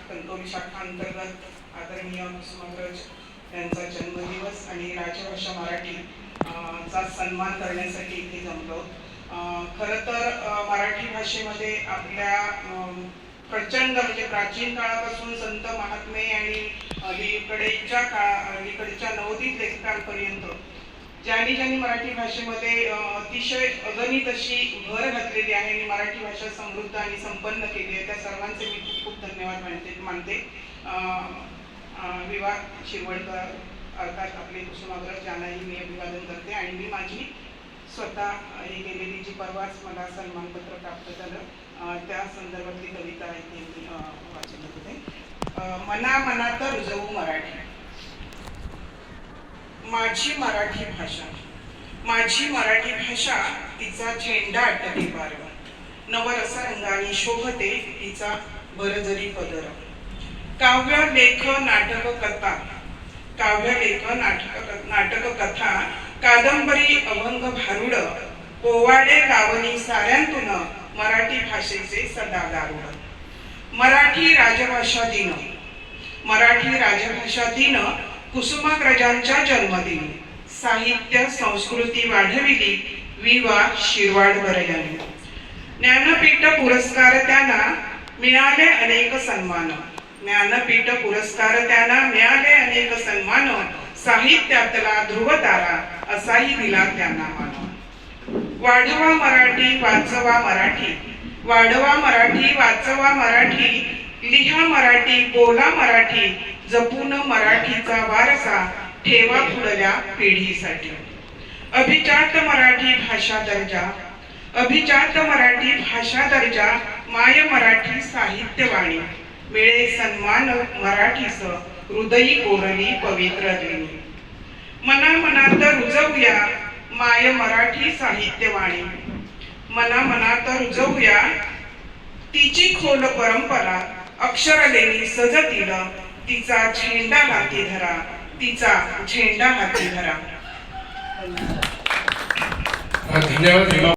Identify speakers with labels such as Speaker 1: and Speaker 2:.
Speaker 1: कणकवली शाखा अंतर्गत आदरणीय कुसुमाग्रज यांचा जन्मदिवस आणि राजभाषा मराठी चा सन्मान करण्यासाठी इथे जमलो। खरं तर मराठी भाषेमध्ये आपल्या प्रचंड म्हणजे प्राचीन काळापासून संत महात्मे आणि अलीकडच्या नवोदित लेखकांपर्यंत ज्यांनी मराठी भाषेमध्ये अतिशय अगणित अशी भर घातलेली आहे आणि मराठी भाषा समृद्ध आणि संपन्न केली आहे, त्या सर्वांचे मी खूप खूप धन्यवाद मानते। विवा शिरवळकर अर्थात आपले कुसुमाग्रज यांनाही मी अभिवादन करते आणि मी माझी स्वतः हे केलेली जी परवाच मला सन्मानपत्र प्राप्त झालं त्या संदर्भातली कविता इथे मी वाचत होते। मना मनात रुजवू मराठी, माझी मराठी भाषा तिचा झेंडा अटके पार, नवरसा रंगाने शोभते तिचा बरजरी पदर। काव्य लेख नाटक कथा कादंबरी अभंग भारुड, पोवाडे लावणी साऱ्यांतून मराठी भाषेचे सदा गारुड। मराठी राजभाषा दिन कुसुमाग्रजांच्या जन्मदिनी साहित्य संस्कृती वाढविली विवा शिरवाडकर यांनी। ज्ञानपीठ पुरस्कार त्यांना मिळाले अनेक सन्मान, साहित्यातला ध्रुवतारा असाही दिला त्यांना मान। वाढवा मराठी वाचवा मराठी, लिहा मराठी बोला मराठी, जपून मराठीचा वारसा ठेवा पुढल्या पिढीसाठी। अभिजात मराठी भाषा दर्जा माय मराठी साहित्यवाणी, मिळे सन्मान मराठीस हृदयी कोरली पवित्र देणी। मना मनात रुजवूया माय मराठी साहित्यवाणी, मना मनात रुजवूया तिची खोल परंपरा, अक्षरलेणी सजतील तिचा झेंडा हाती धरा।
Speaker 2: धन्यवाद।